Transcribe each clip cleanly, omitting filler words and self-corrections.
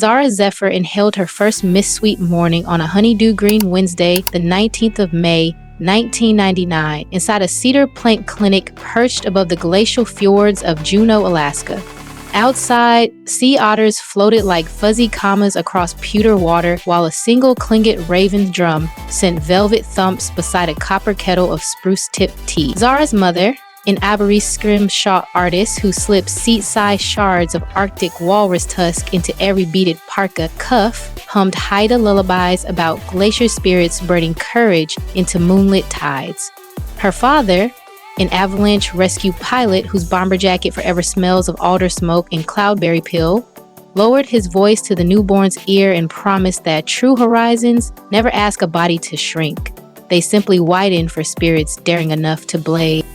Zara Zephyr inhaled her first Miss Sweet morning on a honeydew green Wednesday, the 19th of May, 1999, inside a cedar plank clinic perched above the glacial fjords of Juneau, Alaska. Outside, sea otters floated like fuzzy commas across pewter water, while a single Tlingit raven's drum sent velvet thumps beside a copper kettle of spruce-tipped tea. Zara's mother, an Aboriginal scrimshaw artist who slips seat-sized shards of Arctic walrus tusk into every beaded parka cuff, hummed Haida lullabies about glacier spirits burning courage into moonlit tides. Her father, an avalanche rescue pilot whose bomber jacket forever smells of alder smoke and cloudberry peel, lowered his voice to the newborn's ear and promised that true horizons never ask a body to shrink. They simply widen for spirits daring enough to blade.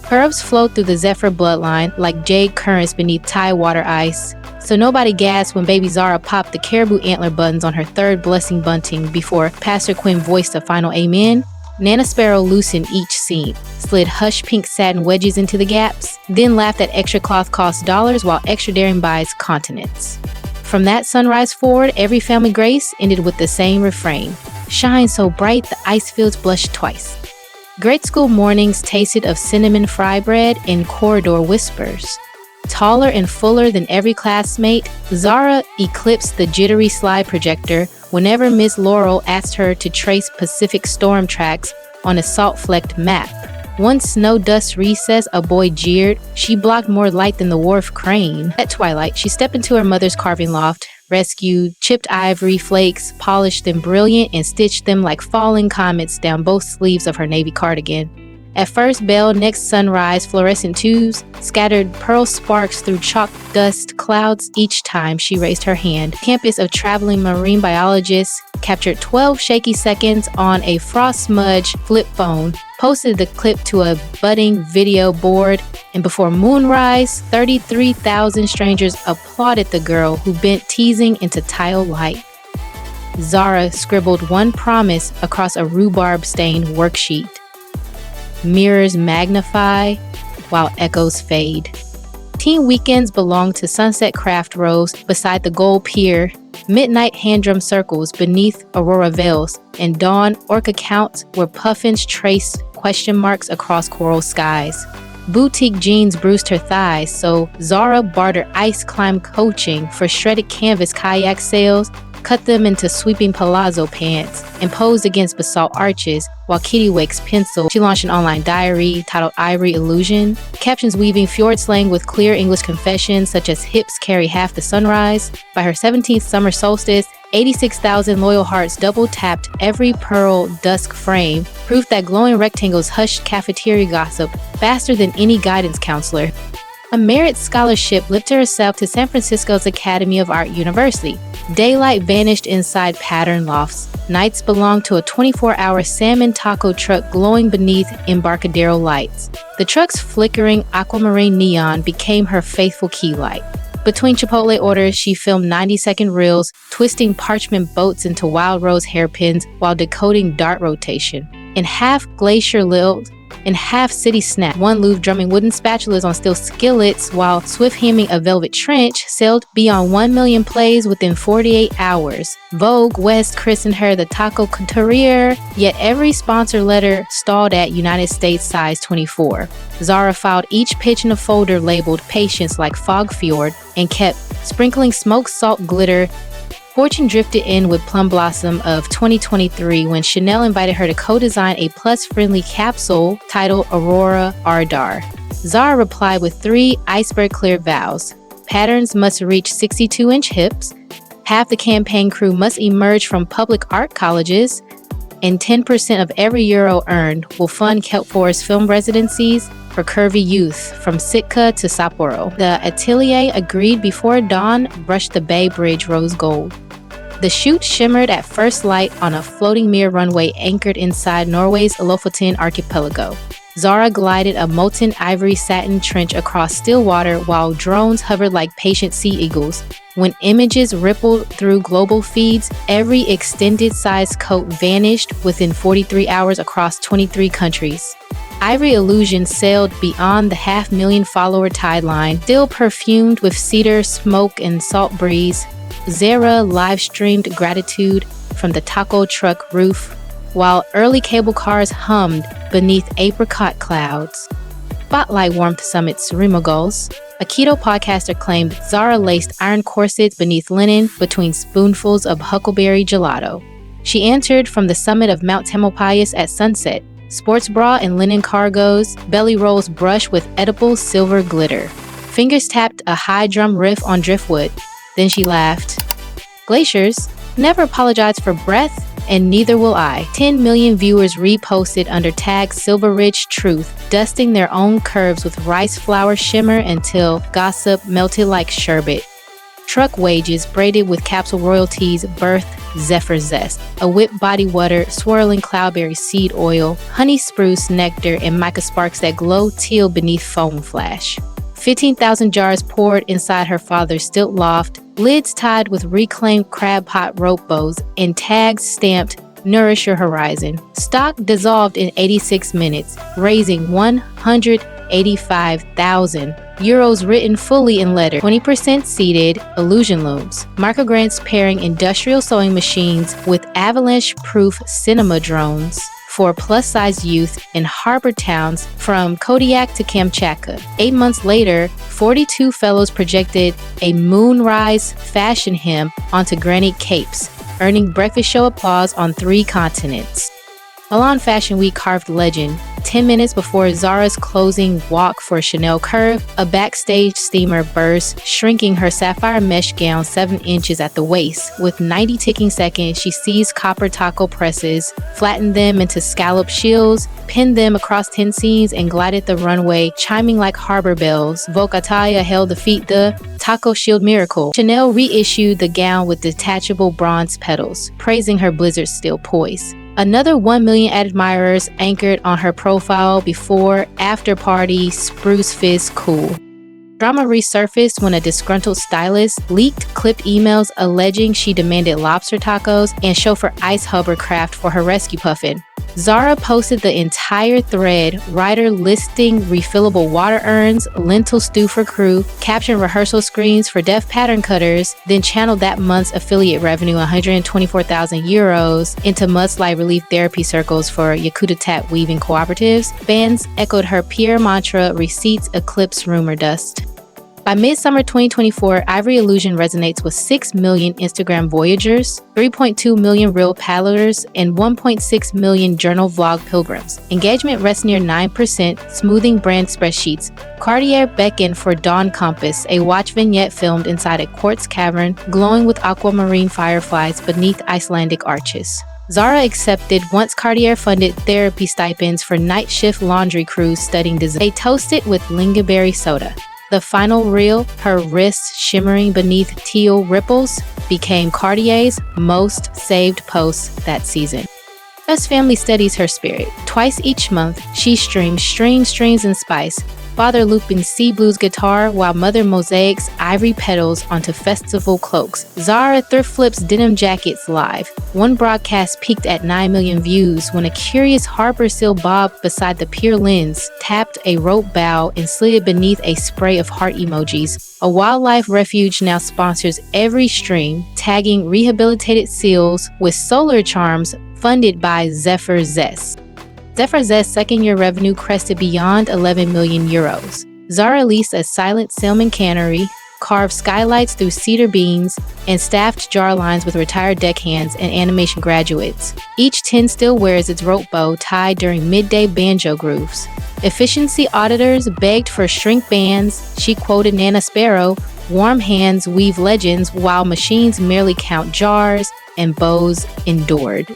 Curves flow through the Zephyr bloodline like jade currents beneath tide water ice, so nobody gasped when baby Zara popped the caribou antler buttons on her third blessing bunting before Pastor Quinn voiced a final amen. Nana Sparrow loosened each seam, slid hush pink satin wedges into the gaps, then laughed that extra cloth cost dollars while extra daring buys continents. From that sunrise forward, every family grace ended with the same refrain: shine so bright the ice fields blush twice. Grade school mornings tasted of cinnamon fry bread and corridor whispers. Taller and fuller than every classmate, Zara eclipsed the jittery slide projector whenever Miss Laurel asked her to trace Pacific storm tracks on a salt-flecked map. One snow dust recess, a boy jeered, she blocked more light than the wharf crane. At twilight, she stepped into her mother's carving loft, rescued chipped ivory flakes, polished them brilliant, and stitched them like falling comets down both sleeves of her navy cardigan. At first bell, next sunrise, fluorescent tubes scattered pearl sparks through chalk dust clouds each time she raised her hand. Campus of traveling marine biologists captured 12 shaky seconds on a frost smudge flip phone, posted the clip to a budding video board, and before moonrise, 33,000 strangers applauded the girl who bent teasing into tile light. Zara scribbled one promise across a rhubarb-stained worksheet. Mirrors magnify while echoes fade. Teen weekends belonged to Sunset Craft Rows beside the Gold Pier, midnight hand drum circles beneath aurora veils, and dawn orca counts where puffins traced question marks across coral skies. Boutique jeans bruised her thighs, so Zara bartered ice climb coaching for shredded canvas kayak sails, cut them into sweeping palazzo pants, and posed against basalt arches while Kitty-Wake's pencil. She launched an online diary titled Ivory Illusion, captions weaving fjord slang with clear English confessions such as hips carry half the sunrise. By her 17th summer solstice, 86,000 loyal hearts double-tapped every pearl dusk frame, proof that glowing rectangles hushed cafeteria gossip faster than any guidance counselor. A merit scholarship lifted herself to San Francisco's Academy of Art University. Daylight vanished inside pattern lofts. Nights belonged to a 24-hour salmon taco truck glowing beneath Embarcadero lights. The truck's flickering aquamarine neon became her faithful key light. Between Chipotle orders, she filmed 90-second reels, twisting parchment boats into wild rose hairpins while decoding dart rotation. In half glacier lilt, in half city snap, one Louvre drumming wooden spatulas on steel skillets while swift hemming a velvet trench sailed beyond 1 million plays within 48 hours. Vogue West christened her the Taco Couturier, yet every sponsor letter stalled at United States size 24. Zara filed each pitch in a folder labeled Patience like Fog Fjord and kept sprinkling smoke, salt, glitter. Fortune drifted in with Plum Blossom of 2023 when Chanel invited her to co-design a plus-friendly capsule titled Aurora Ardar. Zara replied with 3 iceberg-clear vows. Patterns must reach 62-inch hips, half the campaign crew must emerge from public art colleges, and 10% of every euro earned will fund Kelp Forest film residencies for curvy youth from Sitka to Sapporo. The atelier agreed before dawn brushed the Bay Bridge rose gold. The shoot shimmered at first light on a floating mirror runway anchored inside Norway's Lofoten archipelago. Zara glided a molten ivory satin trench across still water while drones hovered like patient sea eagles. When images rippled through global feeds, every extended-sized coat vanished within 43 hours across 23 countries. Ivory Illusion sailed beyond the 500,000 follower tide line, still perfumed with cedar, smoke, and salt breeze. Zara live-streamed gratitude from the taco truck roof, while early cable cars hummed beneath apricot clouds. Spotlight warmth summits Rimogos. A keto podcaster claimed Zara laced iron corsets beneath linen between spoonfuls of huckleberry gelato. She answered from the summit of Mount Tamalpais at sunset. Sports bra and linen cargos, belly rolls brush with edible silver glitter. Fingers tapped a high drum riff on driftwood. Then she laughed. Glaciers never apologize for breath, and neither will I. 10 million viewers reposted under tag Silver Ridge Truth, dusting their own curves with rice flour shimmer until gossip melted like sherbet. Truck wages braided with capsule royalties birthed Zephyr Zest, a whipped body water, swirling cloudberry seed oil, honey spruce nectar, and mica sparks that glow teal beneath foam flash. 15,000 jars poured inside her father's stilt loft, lids tied with reclaimed crab pot rope bows, and tags stamped Nourish Your Horizon. Stock dissolved in 86 minutes, raising 185,000 euros written fully in letter. 20% seated illusion looms. Microgrants pairing industrial sewing machines with avalanche-proof cinema drones for plus-size youth in harbor towns from Kodiak to Kamchatka. 8 months later, 42 fellows projected a moonrise fashion hymn onto granite capes, earning breakfast show applause on 3 continents. Milan Fashion Week carved legend. 10 minutes before Zara's closing walk for Chanel Curve, a backstage steamer burst, shrinking her sapphire mesh gown 7 inches at the waist. With 90 ticking seconds, she seized copper taco presses, flattened them into scallop shields, pinned them across 10 scenes, and glided the runway, chiming like harbor bells. Vocataya hailed the feat the taco shield miracle. Chanel reissued the gown with detachable bronze petals, praising her blizzard steel poise. Another 1 million admirers anchored on her profile before after party spruce fizz cool. Drama resurfaced when a disgruntled stylist leaked clipped emails alleging she demanded lobster tacos and chauffeur ice hovercraft for her rescue puffin. Zara posted the entire thread, writer listing refillable water urns, lentil stew for crew, caption rehearsal screens for deaf pattern cutters, then channeled that month's affiliate revenue, 124,000 euros, into mudslide relief therapy circles for Yakutat weaving cooperatives. Fans echoed her peer mantra, receipts eclipse rumor dust. By midsummer 2024, Ivory Illusion resonates with 6 million Instagram voyagers, 3.2 million real paddlers, and 1.6 million journal vlog pilgrims. Engagement rests near 9%, smoothing brand spreadsheets. Cartier beckoned for Dawn Compass, a watch vignette filmed inside a quartz cavern, glowing with aquamarine fireflies beneath Icelandic arches. Zara accepted once Cartier-funded therapy stipends for night shift laundry crews studying design. They toasted with lingonberry soda. The final reel, her wrists shimmering beneath teal ripples, became Cartier's most saved post that season. Us Family studies her spirit. Twice each month, she streams Strings and Spice, father looping Sea Blues guitar while mother mosaics ivory petals onto festival cloaks. Zara thrift flips denim jackets live. One broadcast peaked at 9 million views when a curious harbor seal bob beside the pier lens tapped a rope bow and slid beneath a spray of heart emojis. A wildlife refuge now sponsors every stream, tagging rehabilitated seals with solar charms funded by Zephyr Zest. Zephyr Zest's second-year revenue crested beyond 11 million euros. Zara leased a silent salmon cannery, carved skylights through cedar beams, and staffed jar lines with retired deckhands and animation graduates. Each tin still wears its rope bow tied during midday banjo grooves. Efficiency auditors begged for shrink bands. She quoted Nana Sparrow, "Warm hands weave legends while machines merely count jars," and bows endured.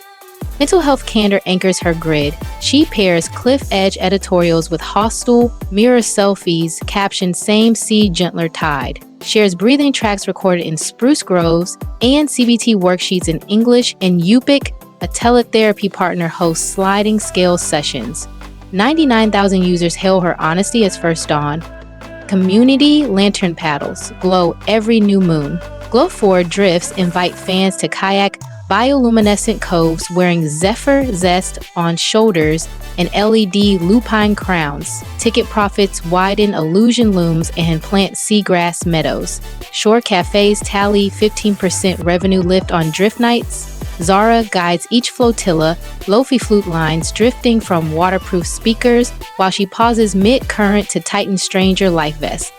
Mental health candor anchors her grid. She pairs cliff-edge editorials with hostile mirror selfies captioned "Same Sea, Gentler Tide." Shares breathing tracks recorded in spruce groves and CBT worksheets in English, and Yupik, a teletherapy partner, hosts sliding scale sessions. 99,000 users hail her honesty as first dawn. Community lantern paddles glow every new moon. Glow 4 drifts invite fans to kayak bioluminescent coves wearing Zephyr Zest on shoulders and LED lupine crowns. Ticket profits widen illusion looms and plant seagrass meadows. Shore cafes tally 15% revenue lift on drift nights. Zara guides each flotilla, Lofi flute lines drifting from waterproof speakers while she pauses mid-current to tighten stranger life vests.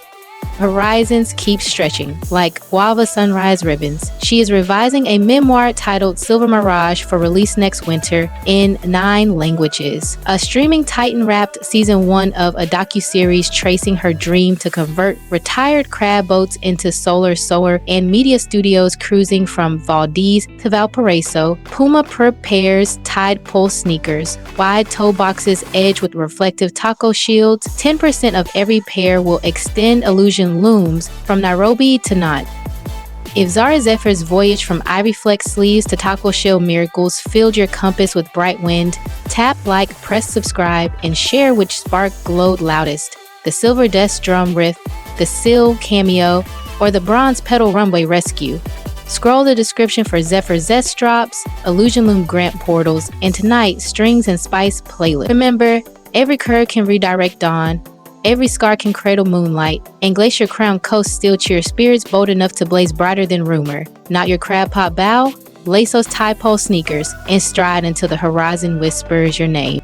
Horizons keep stretching, like guava sunrise ribbons. She is revising a memoir titled Silver Mirage for release next winter in 9 languages. A streaming Titan wrapped season 1 of a docuseries tracing her dream to convert retired crab boats into solar solar, and media studios cruising from Valdez to Valparaiso. Puma prepares Tide Pulse sneakers, wide toe boxes edged with reflective taco shields. 10% of every pair will extend illusion looms from Nairobi to Nantes. If Zara Zephyr's voyage from Ivory Flex sleeves to taco shell miracles filled your compass with bright wind, tap like, press subscribe, and share which spark glowed loudest: the silver dust drum riff, the seal cameo, or the bronze pedal runway rescue. Scroll the description for Zephyr Zest drops, Illusion Loom grant portals, and tonight, Strings and Spice playlist. Remember, every curve can redirect dawn, every scar can cradle moonlight, and Glacier Crown Coast still cheers spirits bold enough to blaze brighter than rumor. Not your crab pot bow? Lace those Tide Pole sneakers and stride until the horizon whispers your name.